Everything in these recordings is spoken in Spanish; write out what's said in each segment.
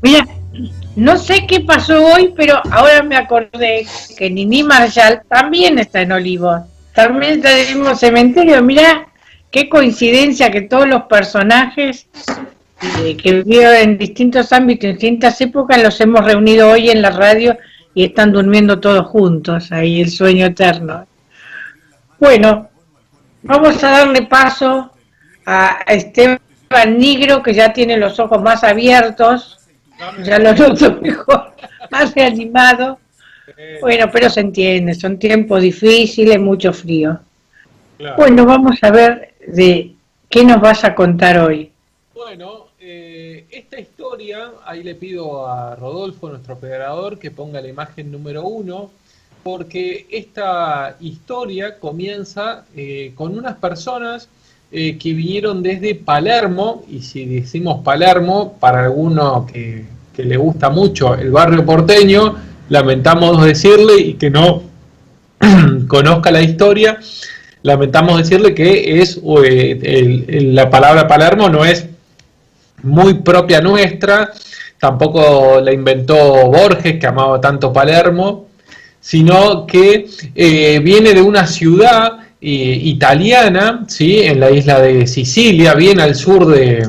Mira, no sé qué pasó hoy, pero ahora me acordé que Nini Marshall también está en Olivos. También está en el mismo cementerio. Mira, qué coincidencia que todos los personajes que vivieron en distintos ámbitos, en distintas épocas, los hemos reunido hoy en la radio y están durmiendo todos juntos. Ahí el sueño eterno. Bueno, vamos a darle paso a Esteban Nigro, que ya tiene los ojos más abiertos, ya lo noto mejor, más reanimado. Bueno, pero se entiende, son tiempos difíciles, mucho frío. Claro. Bueno, vamos a ver de qué nos vas a contar hoy. Bueno, esta historia, ahí le pido a Rodolfo, nuestro operador, que ponga la imagen número 1, porque esta historia comienza con unas personas que vinieron desde Palermo, y si decimos Palermo, para alguno que le gusta mucho el barrio porteño, lamentamos decirle, y que no conozca la historia, lamentamos decirle que es la palabra Palermo no es muy propia nuestra, tampoco la inventó Borges, que amaba tanto Palermo, sino que viene de una ciudad italiana, ¿sí? En la isla de Sicilia, bien al sur de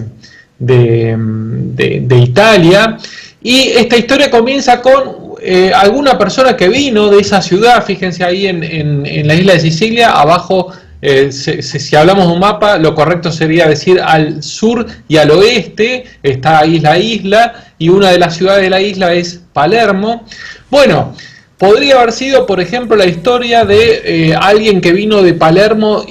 Italia, y esta historia comienza con alguna persona que vino de esa ciudad. Fíjense ahí en la isla de Sicilia, abajo, si hablamos de un mapa, lo correcto sería decir al sur y al oeste, está ahí la isla, y una de las ciudades de la isla es Palermo. Bueno, podría haber sido, por ejemplo, la historia de alguien que vino de Palermo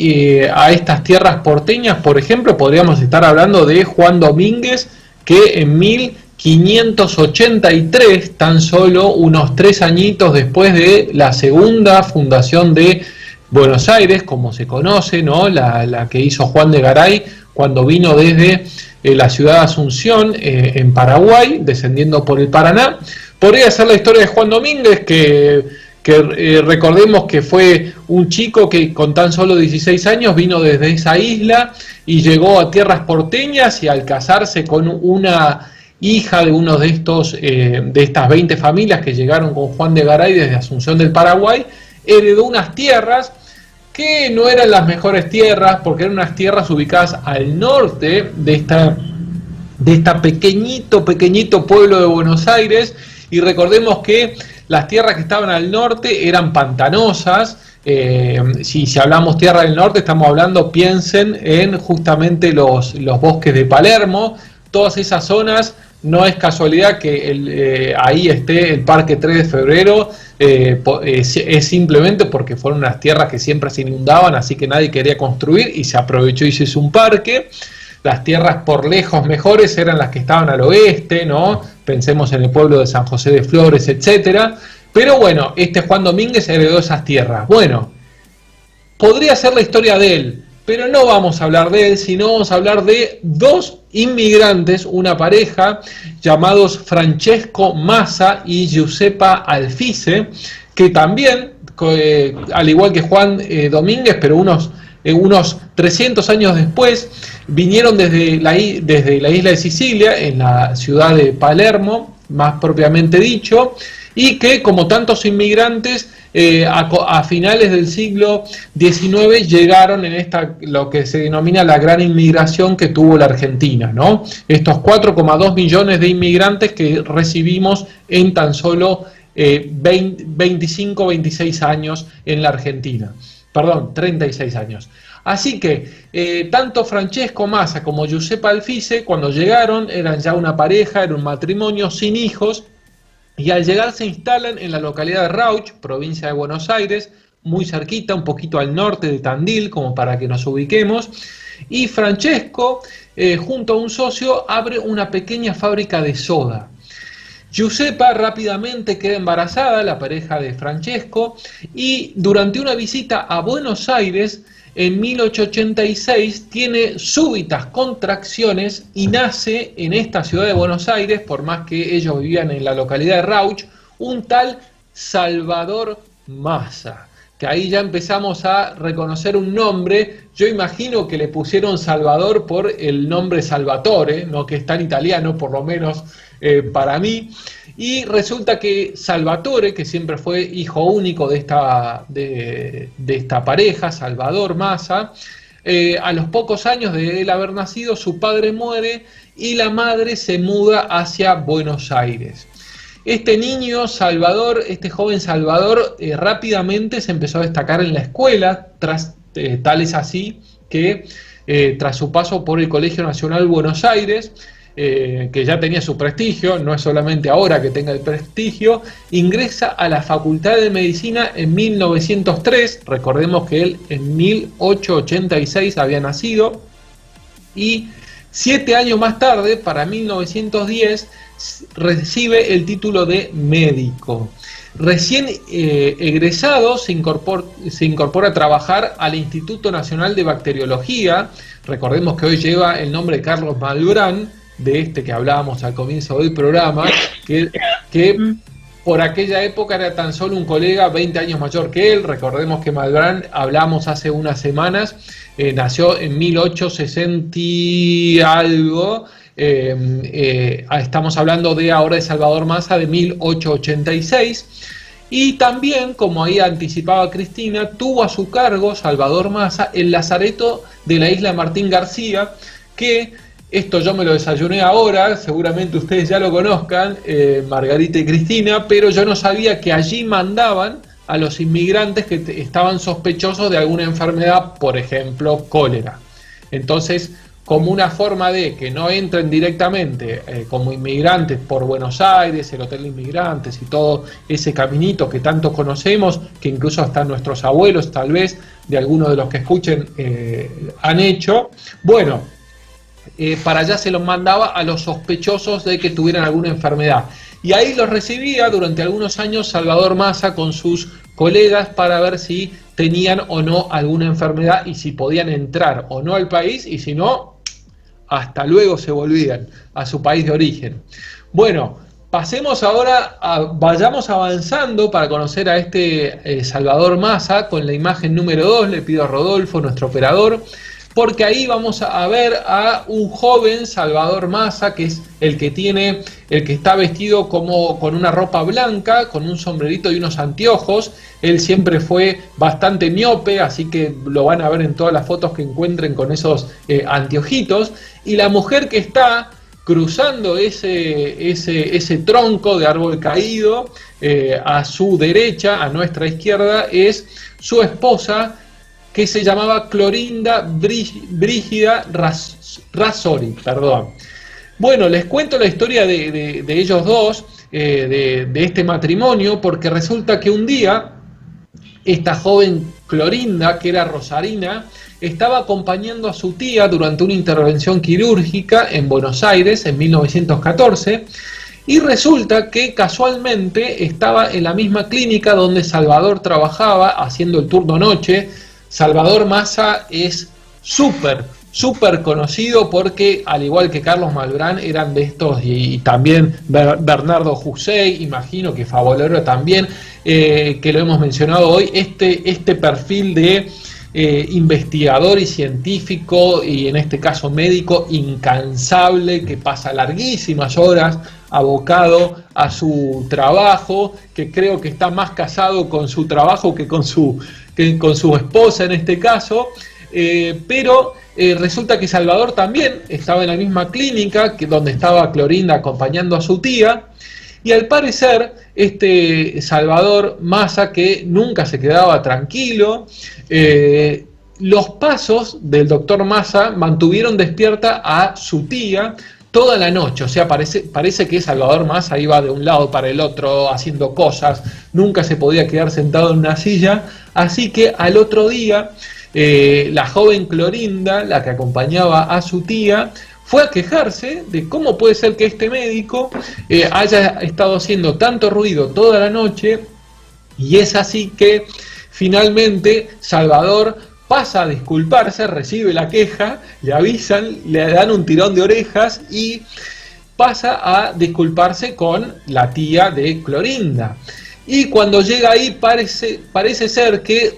a estas tierras porteñas. Por ejemplo, podríamos estar hablando de Juan Domínguez, que en 1583, tan solo unos 3 añitos después de la segunda fundación de Buenos Aires, como se conoce, ¿no? La que hizo Juan de Garay cuando vino desde la ciudad de Asunción, en Paraguay, descendiendo por el Paraná. Podría ser la historia de Juan Domínguez, que recordemos que fue un chico que con tan solo 16 años vino desde esa isla y llegó a tierras porteñas, y al casarse con una hija de uno de estas 20 familias que llegaron con Juan de Garay desde Asunción del Paraguay, heredó unas tierras que no eran las mejores tierras, porque eran unas tierras ubicadas al norte de esta pequeñito pueblo de Buenos Aires. Y recordemos que las tierras que estaban al norte eran pantanosas. Si hablamos tierra del norte, estamos hablando, piensen en justamente los bosques de Palermo, todas esas zonas. No es casualidad que ahí esté el Parque 3 de Febrero, es simplemente porque fueron unas tierras que siempre se inundaban, así que nadie quería construir y se aprovechó y se hizo un parque. Las tierras por lejos mejores eran las que estaban al oeste, ¿no? Pensemos en el pueblo de San José de Flores, etcétera. Pero bueno, Juan Domínguez heredó esas tierras. Bueno, podría ser la historia de él, pero no vamos a hablar de él, sino vamos a hablar de 2 inmigrantes, una pareja, llamados Francesco Massa y Giuseppa Alfise, que también, al igual que Juan Domínguez, pero unos 300 años después, vinieron desde la isla de Sicilia, en la ciudad de Palermo, más propiamente dicho, y que, como tantos inmigrantes, a finales del siglo XIX llegaron en lo que se denomina la gran inmigración que tuvo la Argentina, ¿no? Estos 4,2 millones de inmigrantes que recibimos en tan solo 25, 26 años en la Argentina. Perdón, 36 años. Así que tanto Francesco Massa como Giuseppa Alfise, cuando llegaron, eran ya una pareja, era un matrimonio sin hijos, y al llegar se instalan en la localidad de Rauch, provincia de Buenos Aires, muy cerquita, un poquito al norte de Tandil, como para que nos ubiquemos. Y Francesco, junto a un socio, abre una pequeña fábrica de soda. Giuseppa rápidamente queda embarazada, la pareja de Francesco, y durante una visita a Buenos Aires, en 1886, tiene súbitas contracciones y nace en esta ciudad de Buenos Aires, por más que ellos vivían en la localidad de Rauch, un tal Salvador Massa. que ahí ya empezamos a reconocer un nombre. Yo imagino que le pusieron Salvador por el nombre Salvatore, ¿no? Que es tan italiano, por lo menos para mí. Y resulta que Salvatore, que siempre fue hijo único de esta pareja, Salvador Massa, a los pocos años de él haber nacido, su padre muere y la madre se muda hacia Buenos Aires. Este niño Salvador, este joven Salvador, rápidamente se empezó a destacar en la escuela, tal es así que tras su paso por el Colegio Nacional Buenos Aires, que ya tenía su prestigio, no es solamente ahora que tenga el prestigio, ingresa a la Facultad de Medicina en 1903, recordemos que él en 1886 había nacido, y 7 años más tarde, para 1910, recibe el título de médico. Recién egresado se incorpora a trabajar al Instituto Nacional de Bacteriología, recordemos que hoy lleva el nombre de Carlos Malbrán, de este que hablábamos al comienzo del programa, que por aquella época era tan solo un colega 20 años mayor que él. Recordemos que Malbrán, hablamos hace unas semanas, nació en 1860 y algo. Estamos hablando de ahora de Salvador Massa de 1886. Y también, como ahí anticipaba Cristina, tuvo a su cargo Salvador Massa el lazareto de la isla Martín García, que esto yo me lo desayuné ahora, seguramente ustedes ya lo conozcan, Margarita y Cristina, pero yo no sabía que allí mandaban a los inmigrantes que estaban sospechosos de alguna enfermedad, por ejemplo, cólera. Entonces, como una forma de que no entren directamente como inmigrantes por Buenos Aires, el Hotel de Inmigrantes y todo ese caminito que tanto conocemos, que incluso hasta nuestros abuelos, tal vez, de algunos de los que escuchen, han hecho, bueno, para allá se los mandaba a los sospechosos de que tuvieran alguna enfermedad. Y ahí los recibía durante algunos años Salvador Massa con sus colegas para ver si tenían o no alguna enfermedad y si podían entrar o no al país, y si no, hasta luego se volvían a su país de origen. Bueno, pasemos ahora, vayamos avanzando para conocer a este Salvador Massa con la imagen número 2, le pido a Rodolfo, nuestro operador, porque ahí vamos a ver a un joven Salvador Massa, que es el que está vestido como con una ropa blanca, con un sombrerito y unos anteojos. Él siempre fue bastante miope, así que lo van a ver en todas las fotos que encuentren con esos anteojitos. Y la mujer que está cruzando ese tronco de árbol caído a su derecha, a nuestra izquierda, es su esposa, que se llamaba Clorinda Brígida Razzoli, perdón. Bueno, les cuento la historia de ellos dos, de este matrimonio, porque resulta que un día esta joven Clorinda, que era rosarina, estaba acompañando a su tía durante una intervención quirúrgica en Buenos Aires en 1914, y resulta que casualmente estaba en la misma clínica donde Salvador trabajaba haciendo el turno noche. Salvador Massa es súper conocido porque, al igual que Carlos Malbrán, eran de estos, y también Bernardo Jusey, imagino que Favoloro también, que lo hemos mencionado hoy, este perfil de investigador y científico, y en este caso médico, incansable, que pasa larguísimas horas abocado a su trabajo, que creo que está más casado con su trabajo que con su esposa en este caso, pero resulta que Salvador también estaba en la misma clínica donde estaba Clorinda acompañando a su tía, y al parecer este Salvador Massa, que nunca se quedaba tranquilo, los pasos del doctor Massa mantuvieron despierta a su tía toda la noche. O sea, parece que Salvador Massa iba de un lado para el otro haciendo cosas, nunca se podía quedar sentado en una silla, así que al otro día la joven Clorinda, la que acompañaba a su tía, fue a quejarse de cómo puede ser que este médico haya estado haciendo tanto ruido toda la noche, y es así que finalmente Salvador pasa a disculparse, recibe la queja, le avisan, le dan un tirón de orejas y pasa a disculparse con la tía de Clorinda. y cuando llega ahí parece ser que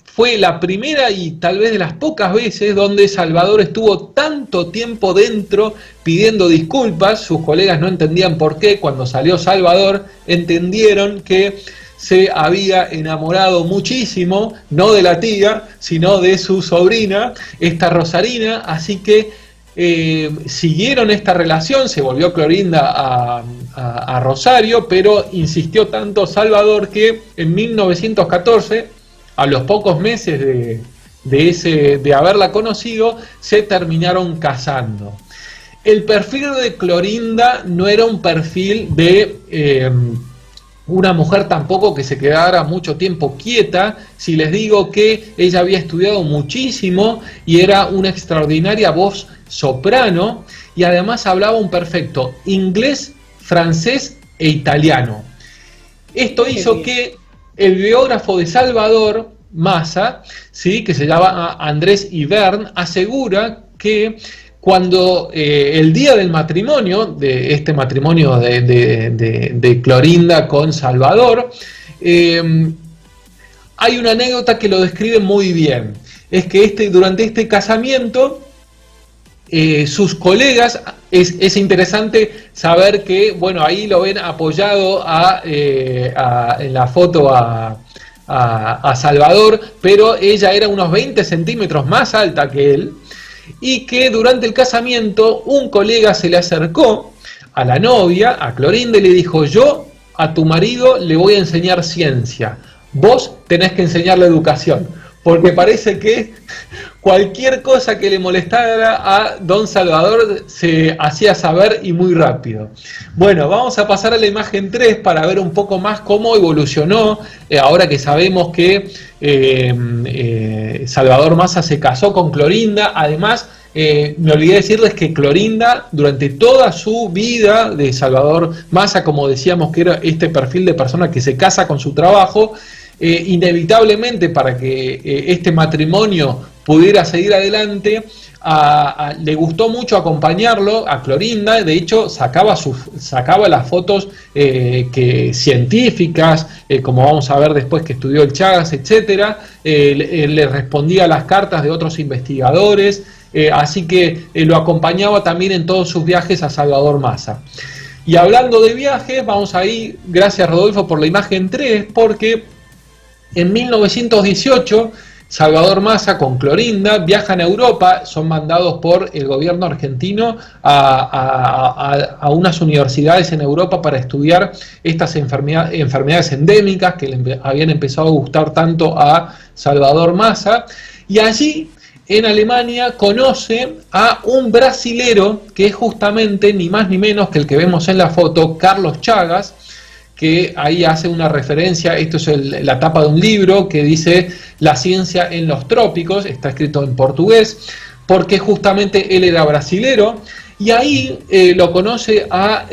fue la primera y tal vez de las pocas veces donde Salvador estuvo tanto tiempo dentro pidiendo disculpas. Sus colegas no entendían por qué. Cuando salió Salvador entendieron que se había enamorado muchísimo, no de la tía, sino de su sobrina, esta Rosarina, así que siguieron esta relación. Se volvió Clorinda a Rosario, pero insistió tanto Salvador que en 1914, a los pocos meses de haberla conocido, se terminaron casando. El perfil de Clorinda no era un perfil de una mujer tampoco que se quedara mucho tiempo quieta. Si les digo que ella había estudiado muchísimo y era una extraordinaria voz soprano, y además hablaba un perfecto inglés, francés e italiano. Esto hizo que el biógrafo de Salvador Massa, ¿sí?, que se llama Andrés Ivern, asegura que cuando el día del matrimonio, de este matrimonio de Clorinda con Salvador, hay una anécdota que lo describe muy bien. Es que durante este casamiento, sus colegas, es interesante saber que, bueno, ahí lo ven apoyado en la foto a Salvador, pero ella era unos 20 centímetros más alta que él, y que durante el casamiento un colega se le acercó a la novia, a Clorinda, y le dijo: yo a tu marido le voy a enseñar ciencia, vos tenés que enseñarle educación, porque parece que cualquier cosa que le molestara a don Salvador se hacía saber, y muy rápido. Bueno, vamos a pasar a la imagen 3 para ver un poco más cómo evolucionó, ahora que sabemos que Salvador Massa se casó con Clorinda. Además, me olvidé decirles que Clorinda, durante toda su vida de Salvador Massa, como decíamos que era este perfil de persona que se casa con su trabajo, inevitablemente para que este matrimonio pudiera seguir adelante, le gustó mucho acompañarlo a Clorinda. De hecho, sacaba las fotos científicas, como vamos a ver después que estudió el Chagas, etcétera. Le respondía a las cartas de otros investigadores, así que lo acompañaba también en todos sus viajes a Salvador Massa. Y hablando de viajes, vamos ahí, gracias Rodolfo por la imagen 3, porque en 1918 Salvador Massa con Clorinda viajan a Europa, son mandados por el gobierno argentino a unas universidades en Europa para estudiar estas enfermedades endémicas que le habían empezado a gustar tanto a Salvador Massa, y allí en Alemania conoce a un brasilero que es justamente ni más ni menos que el que vemos en la foto, Carlos Chagas, que ahí hace una referencia. Esto es la tapa de un libro que dice La ciencia en los trópicos, está escrito en portugués, porque justamente él era brasilero, y ahí lo conoce a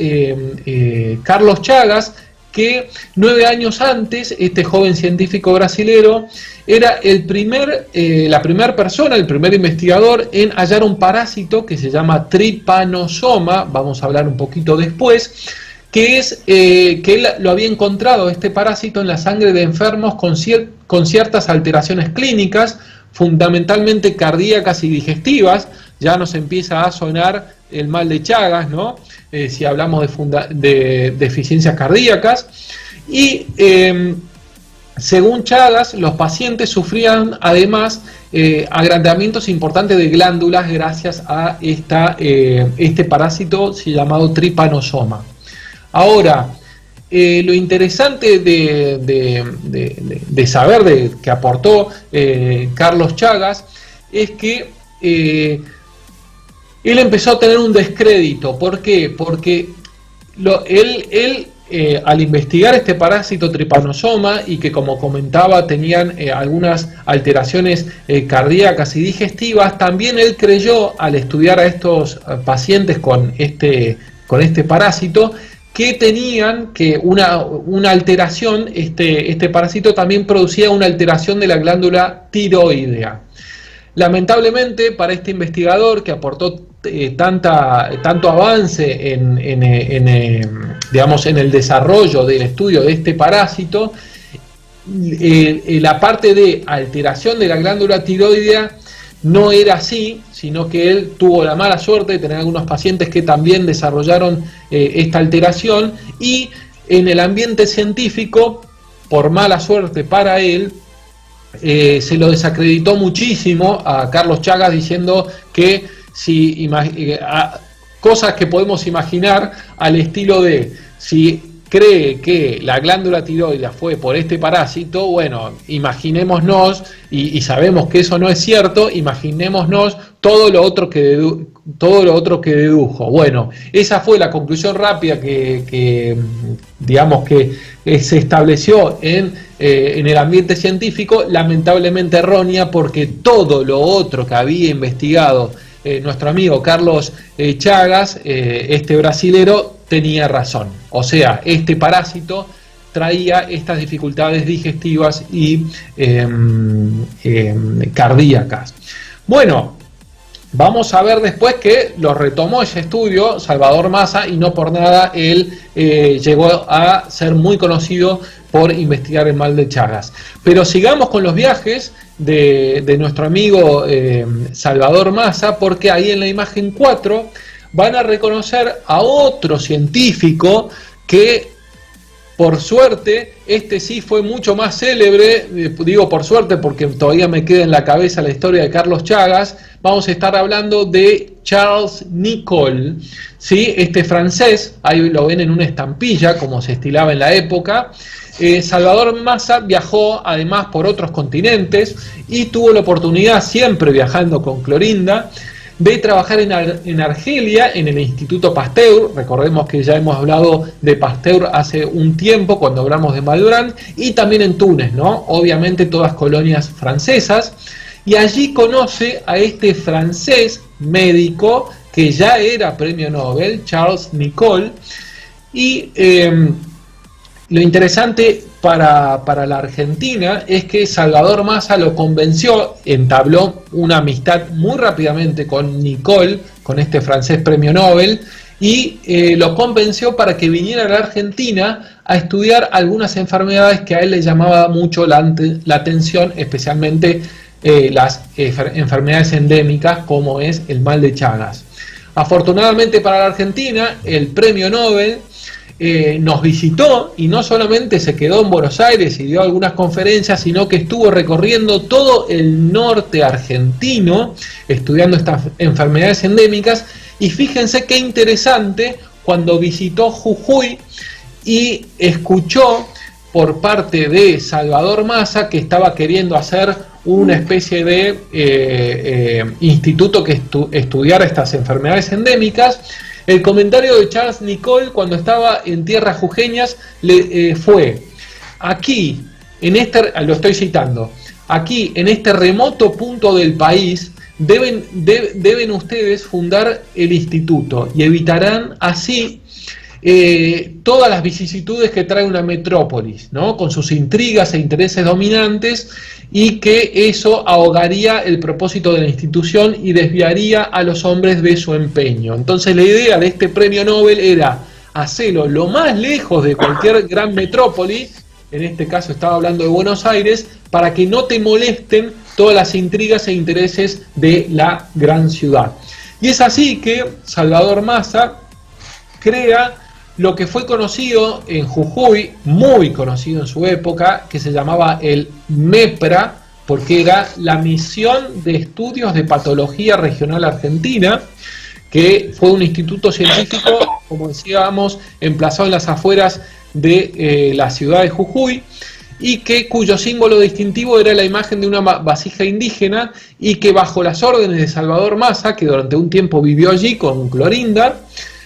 Carlos Chagas, que 9 años antes, este joven científico brasilero era la primera persona, el primer investigador en hallar un parásito que se llama Trypanosoma, vamos a hablar un poquito después, que es que él lo había encontrado, este parásito, en la sangre de enfermos con ciertas alteraciones clínicas, fundamentalmente cardíacas y digestivas. Ya nos empieza a sonar el mal de Chagas, ¿no? Si hablamos de deficiencias cardíacas. Y según Chagas, los pacientes sufrían además agrandamientos importantes de glándulas gracias a este parásito llamado Trypanosoma. Ahora, lo interesante de saber que aportó Carlos Chagas es que él empezó a tener un descrédito. ¿Por qué? Porque él al investigar este parásito Trypanosoma, y que, como comentaba, tenían algunas alteraciones cardíacas y digestivas, también él creyó, al estudiar a estos pacientes con este parásito, que tenían una alteración, este parásito también producía una alteración de la glándula tiroidea. Lamentablemente para este investigador, que aportó tanto avance digamos, en el desarrollo del estudio de este parásito, la parte de alteración de la glándula tiroidea no era así, sino que él tuvo la mala suerte de tener algunos pacientes que también desarrollaron esta alteración, y en el ambiente científico, por mala suerte para él, se lo desacreditó muchísimo a Carlos Chagas, diciendo que si cosas que podemos imaginar al estilo de, si cree que la glándula tiroidea fue por este parásito, bueno, imaginémonos, y sabemos que eso no es cierto, imaginémonos todo lo otro que dedujo. Bueno, esa fue la conclusión rápida que digamos que se estableció en el ambiente científico, lamentablemente errónea, porque todo lo otro que había investigado nuestro amigo Carlos Chagas, este brasilero, tenía razón. O sea, este parásito traía estas dificultades digestivas y cardíacas. Bueno, vamos a ver después que lo retomó ese estudio Salvador Massa, y no por nada él llegó a ser muy conocido por investigar el mal de Chagas. Pero sigamos con los viajes de nuestro amigo Salvador Massa, porque ahí en la imagen 4 van a reconocer a otro científico que, por suerte, este sí fue mucho más célebre. Digo por suerte porque todavía me queda en la cabeza la historia de Carlos Chagas. Vamos a estar hablando de Charles Nicolle, ¿sí? Este francés, ahí lo ven en una estampilla, como se estilaba en la época. Salvador Massa viajó además por otros continentes y tuvo la oportunidad, siempre viajando con Clorinda, de trabajar en Argelia, en el Instituto Pasteur. Recordemos que ya hemos hablado de Pasteur hace un tiempo, cuando hablamos de Malbrand, y también en Túnez, ¿no? Obviamente todas colonias francesas, y allí conoce a este francés médico que ya era premio Nobel, Charles Nicolle, y lo interesante para la Argentina es que Salvador Massa lo convenció, entabló una amistad muy rápidamente con Nicolle, con este francés premio Nobel, y lo convenció para que viniera a la Argentina a estudiar algunas enfermedades que a él le llamaba mucho la atención, especialmente las enfermedades endémicas, como es el mal de Chagas. Afortunadamente para la Argentina, el premio Nobel nos visitó, y no solamente se quedó en Buenos Aires y dio algunas conferencias, sino que estuvo recorriendo todo el norte argentino estudiando estas enfermedades endémicas. Y fíjense qué interesante, cuando visitó Jujuy y escuchó por parte de Salvador Massa que estaba queriendo hacer una especie de instituto que estudiara estas enfermedades endémicas. El comentario de Charles Nicolle, cuando estaba en tierras jujeñas, fue: aquí, lo estoy citando, aquí en este remoto punto del país deben ustedes fundar el instituto, y evitarán así todas las vicisitudes que trae una metrópolis, ¿no? Con sus intrigas e intereses dominantes, y que eso ahogaría el propósito de la institución y desviaría a los hombres de su empeño. Entonces la idea de este premio Nobel era hacerlo lo más lejos de cualquier gran metrópoli, en este caso estaba hablando de Buenos Aires, para que no te molesten todas las intrigas e intereses de la gran ciudad. Y es así que Salvador Massa crea lo que fue conocido en Jujuy, muy conocido en su época, que se llamaba el MEPRA, porque era la Misión de Estudios de Patología Regional Argentina, que fue un instituto científico, como decíamos, emplazado en las afueras de la ciudad de Jujuy, y cuyo símbolo distintivo era la imagen de una vasija indígena, y que bajo las órdenes de Salvador Massa, que durante un tiempo vivió allí con Clorinda,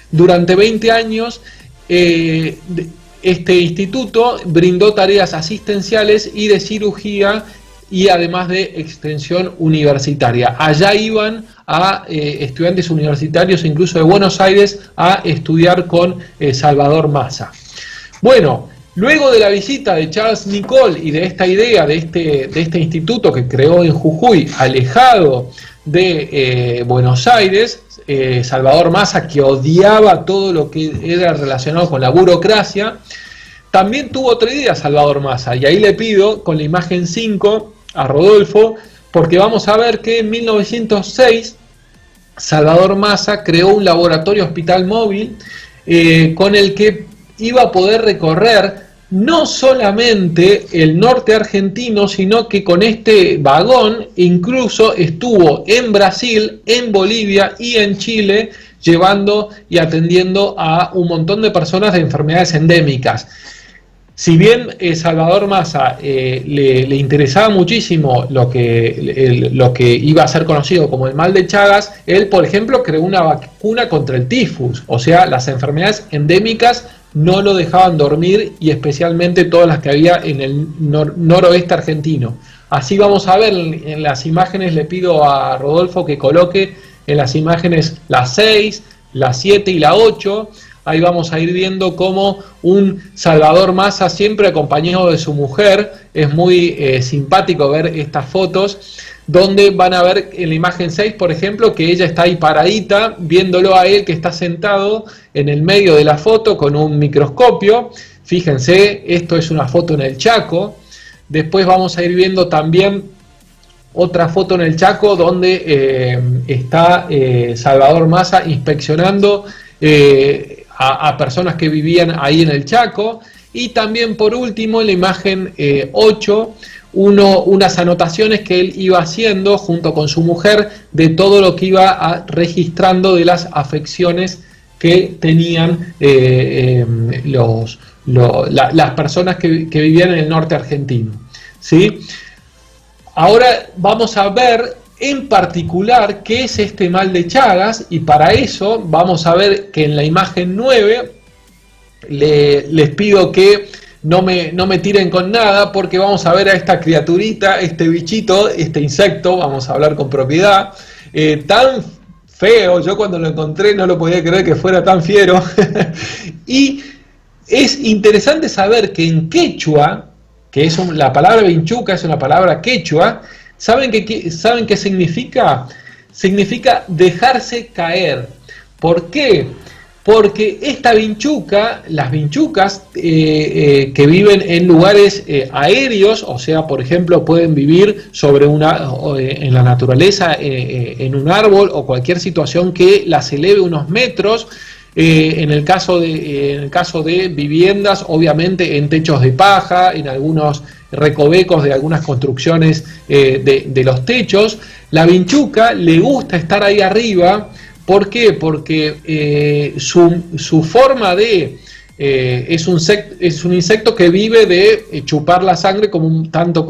durante 20 años, este instituto brindó tareas asistenciales y de cirugía, y además de extensión universitaria. Allá iban a estudiantes universitarios, incluso de Buenos Aires, a estudiar con Salvador Massa. Bueno, luego de la visita de Charles Nicolle y de esta idea de este instituto que creó en Jujuy, alejado de Buenos Aires, Salvador Massa, que odiaba todo lo que era relacionado con la burocracia, también tuvo otra idea Salvador Massa, y ahí le pido con la imagen 5 a Rodolfo, porque vamos a ver que en 1906 Salvador Massa creó un laboratorio hospital móvil con el que iba a poder recorrer no solamente el norte argentino, sino que con este vagón incluso estuvo en Brasil, en Bolivia y en Chile, llevando y atendiendo a un montón de personas de enfermedades endémicas. Si bien Salvador Massa le interesaba muchísimo lo que iba a ser conocido como el mal de Chagas, él, por ejemplo, creó una vacuna contra el tifus, o sea, las enfermedades endémicas no lo dejaban dormir, y especialmente todas las que había en el noroeste argentino. Así vamos a ver en las imágenes, le pido a Rodolfo que coloque en las imágenes la 6, la 7 y la 8, ahí vamos a ir viendo cómo un Salvador Massa, siempre acompañado de su mujer, es muy simpático ver estas fotos, donde van a ver en la imagen 6, por ejemplo, que ella está ahí paradita, viéndolo a él que está sentado en el medio de la foto con un microscopio. Fíjense, esto es una foto en el Chaco. Después vamos a ir viendo también otra foto en el Chaco donde está Salvador Massa inspeccionando a personas que vivían ahí en el Chaco. Y también por último en la imagen 8, unas anotaciones que él iba haciendo junto con su mujer de todo lo que iba registrando de las afecciones que tenían las personas que vivían en el norte argentino, ¿sí? Ahora vamos a ver en particular qué es este mal de Chagas, y para eso vamos a ver que en la imagen 9 les pido que no me tiren con nada, porque vamos a ver a esta criaturita, este bichito, este insecto, vamos a hablar con propiedad, tan feo. Yo cuando lo encontré no lo podía creer que fuera tan fiero. Y es interesante saber que en quechua, que es la palabra vinchuca es una palabra quechua, ¿saben qué significa? Significa dejarse caer. ¿Por qué? Porque esta vinchuca, las vinchucas que viven en lugares aéreos, o sea, por ejemplo, pueden vivir en la naturaleza, en un árbol o cualquier situación que las eleve unos metros. En el caso de viviendas, obviamente en techos de paja, en algunos recovecos de algunas construcciones de los techos. La vinchuca le gusta estar ahí arriba. ¿Por qué? Porque su forma de... es un insecto que vive de chupar la sangre,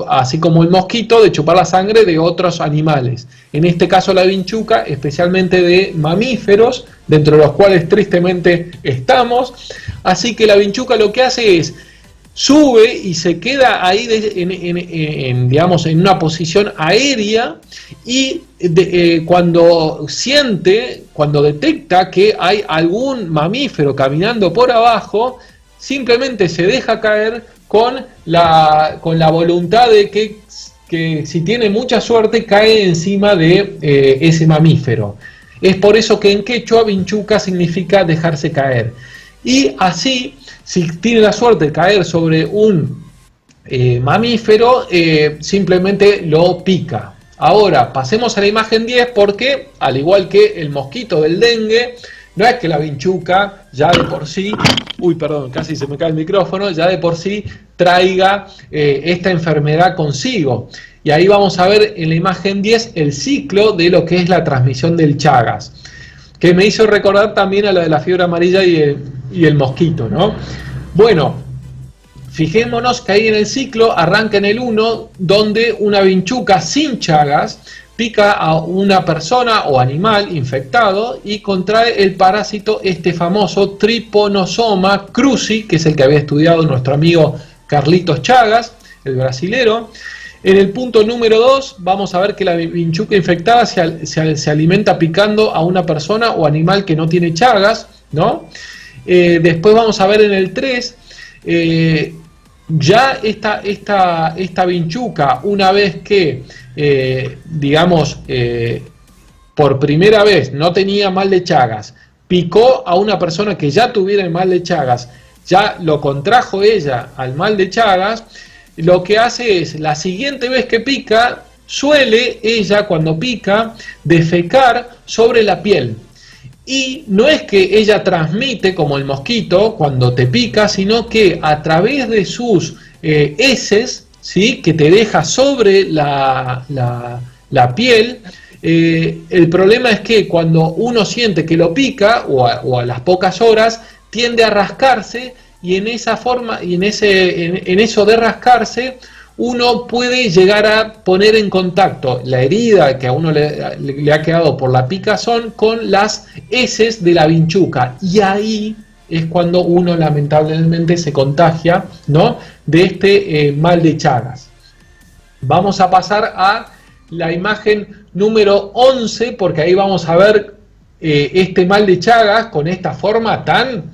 así como el mosquito, de chupar la sangre de otros animales. En este caso la vinchuca, especialmente de mamíferos, dentro de los cuales tristemente estamos. Así que la vinchuca lo que hace es sube y se queda ahí digamos, en una posición aérea, y cuando detecta que hay algún mamífero caminando por abajo, simplemente se deja caer con la voluntad de que si tiene mucha suerte cae encima de ese mamífero. Es por eso que en quechua vinchuca significa dejarse caer. Y así, si tiene la suerte de caer sobre un mamífero, simplemente lo pica. Ahora, pasemos a la imagen 10, porque, al igual que el mosquito del dengue, no es que la vinchuca ya de por sí, casi se me cae el micrófono, ya de por sí traiga esta enfermedad consigo. Y ahí vamos a ver en la imagen 10 el ciclo de lo que es la transmisión del Chagas, que me hizo recordar también a la de la fiebre amarilla y el mosquito, ¿no? Bueno, fijémonos que ahí en el ciclo arranca en el 1, donde una vinchuca sin Chagas pica a una persona o animal infectado y contrae el parásito, este famoso Trypanosoma cruzi, que es el que había estudiado nuestro amigo Carlitos Chagas, el brasilero. En el punto número 2 vamos a ver que la vinchuca infectada se alimenta picando a una persona o animal que no tiene Chagas, ¿no? Después vamos a ver en el 3, ya esta vinchuca, una vez que por primera vez no tenía mal de Chagas, picó a una persona que ya tuviera el mal de Chagas, ya lo contrajo ella al mal de Chagas, lo que hace es, la siguiente vez que pica, suele ella, cuando pica, defecar sobre la piel. Y no es que ella transmite como el mosquito cuando te pica, sino que a través de sus heces, ¿sí?, que te deja sobre la piel, el problema es que cuando uno siente que lo pica, o a las pocas horas, tiende a rascarse, y en esa forma, y en eso de rascarse, uno puede llegar a poner en contacto la herida que a uno le ha quedado por la picazón con las heces de la vinchuca, y ahí es cuando uno lamentablemente se contagia, ¿no?, de este mal de Chagas. Vamos a pasar a la imagen número 11, porque ahí vamos a ver este mal de Chagas con esta forma tan...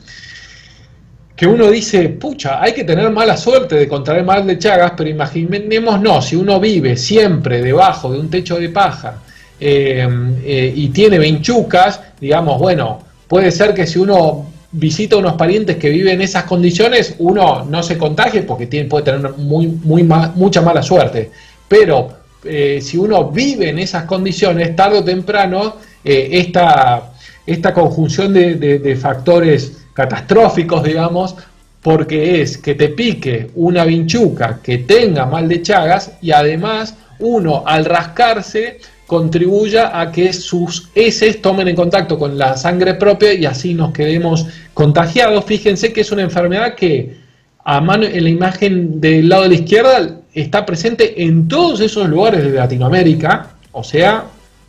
que uno dice, pucha, hay que tener mala suerte de contraer mal de Chagas, pero imaginémonos, si uno vive siempre debajo de un techo de paja y tiene vinchucas, digamos, bueno, puede ser que si uno visita a unos parientes que viven en esas condiciones, uno no se contagie porque puede tener mucha mala suerte, pero si uno vive en esas condiciones, tarde o temprano, esta conjunción de factores catastróficos, digamos, porque es que te pique una vinchuca que tenga mal de Chagas, y además uno al rascarse contribuya a que sus heces tomen en contacto con la sangre propia y así nos quedemos contagiados. Fíjense que es una enfermedad que a mano, en la imagen del lado de la izquierda, está presente en todos esos lugares de Latinoamérica. O sea,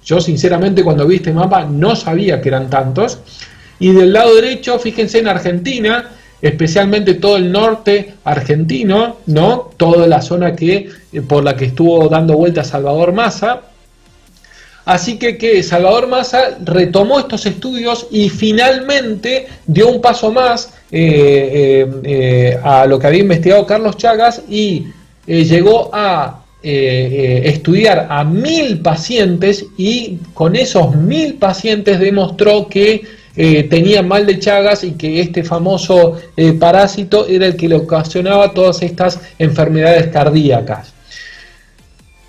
yo sinceramente cuando vi este mapa no sabía que eran tantos. Y del lado derecho, fíjense en Argentina, especialmente todo el norte argentino, ¿no?, toda la zona por la que estuvo dando vuelta Salvador Massa. Así que Salvador Massa retomó estos estudios y finalmente dio un paso más a lo que había investigado Carlos Chagas, y llegó a estudiar a 1000 pacientes, y con esos 1000 pacientes demostró que tenía mal de Chagas y que este famoso parásito era el que le ocasionaba todas estas enfermedades cardíacas.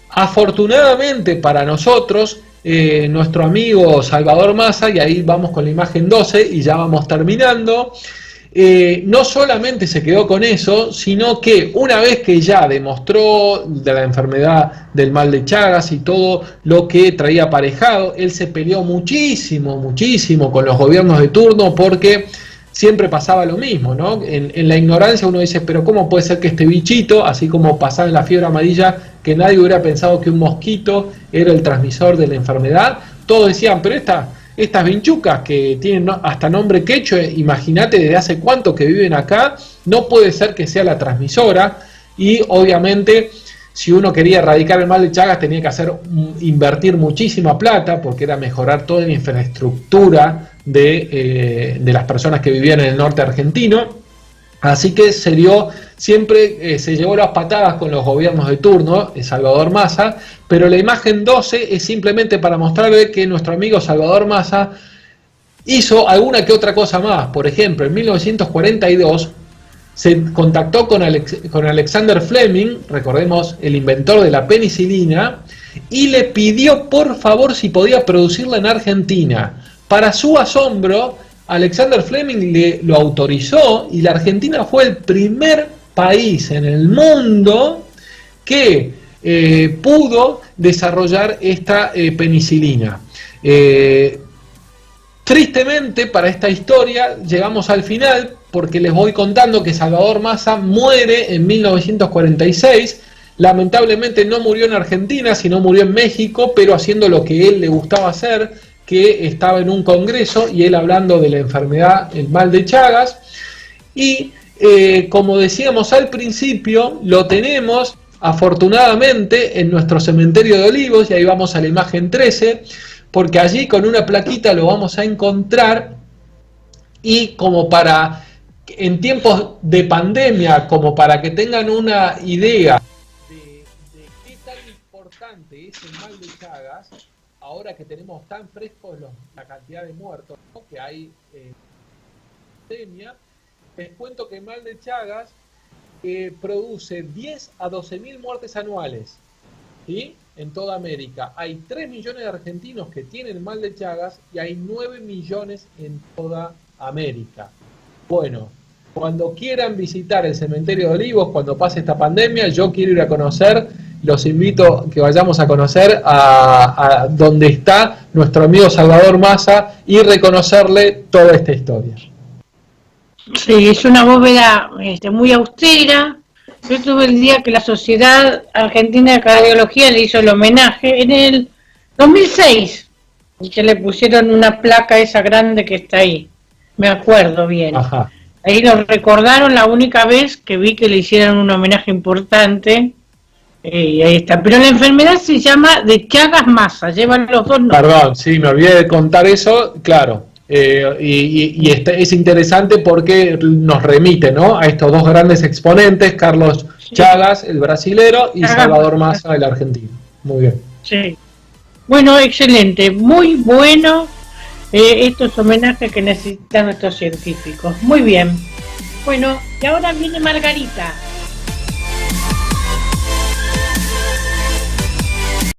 Afortunadamente para nosotros, nuestro amigo Salvador Massa, y ahí vamos con la imagen 12 y ya vamos terminando, no solamente se quedó con eso, sino que una vez que ya demostró de la enfermedad del mal de Chagas y todo lo que traía aparejado, él se peleó muchísimo con los gobiernos de turno, porque siempre pasaba lo mismo, ¿no? En la ignorancia uno dice, pero ¿cómo puede ser que este bichito, así como pasaba en la fiebre amarilla, que nadie hubiera pensado que un mosquito era el transmisor de la enfermedad? Todos decían, pero estas vinchucas que tienen hasta nombre quechua, imagínate desde hace cuánto que viven acá, no puede ser que sea la transmisora. Y obviamente si uno quería erradicar el mal de Chagas tenía que invertir muchísima plata, porque era mejorar toda la infraestructura de las personas que vivían en el norte argentino. Así que siempre se llevó las patadas con los gobiernos de turno, Salvador Massa, pero la imagen 12 es simplemente para mostrarle que nuestro amigo Salvador Massa hizo alguna que otra cosa más. Por ejemplo, en 1942 se contactó con Alexander Fleming, recordemos el inventor de la penicilina, y le pidió por favor si podía producirla en Argentina. Para su asombro, Alexander Fleming lo autorizó, y la Argentina fue el primer país en el mundo que pudo desarrollar esta penicilina. Tristemente para esta historia llegamos al final, porque les voy contando que Salvador Massa muere en 1946. Lamentablemente no murió en Argentina, sino murió en México, pero haciendo lo que él le gustaba hacer, que estaba en un congreso y él hablando de la enfermedad, el mal de Chagas. Y como decíamos al principio, lo tenemos afortunadamente en nuestro cementerio de Olivos, y ahí vamos a la imagen 13, porque allí con una plaquita lo vamos a encontrar. Y como en tiempos de pandemia, como para que tengan una idea de qué tan importante es el mal de Chagas, ahora que tenemos tan frescos la cantidad de muertos, ¿no?, que hay pandemia, les cuento que el mal de Chagas produce 10 a 12 mil muertes anuales, ¿sí?, en toda América. Hay 3 millones de argentinos que tienen mal de Chagas y hay 9 millones en toda América. Bueno, cuando quieran visitar el cementerio de Olivos, cuando pase esta pandemia, yo quiero ir a conocer, los invito que vayamos a conocer a donde está nuestro amigo Salvador Massa y reconocerle toda esta historia. Sí, es una bóveda muy austera. Yo estuve el día que la Sociedad Argentina de Cardiología le hizo el homenaje en el 2006 y que le pusieron una placa esa grande que está ahí. Me acuerdo bien. Ajá. Ahí lo recordaron la única vez que vi que le hicieron un homenaje importante. Y ahí está. Pero la enfermedad se llama de Chagas Massa, llevan los dos nombres. Perdón, sí, me olvidé de contar eso, claro. Es interesante porque nos remite, ¿no?, a estos dos grandes exponentes, Carlos Chagas, el brasilero, y Salvador Massa, el argentino. Muy bien. Sí. Bueno, excelente, muy bueno estos homenajes que necesitan nuestros científicos. Muy bien. Bueno, y ahora viene Margarita.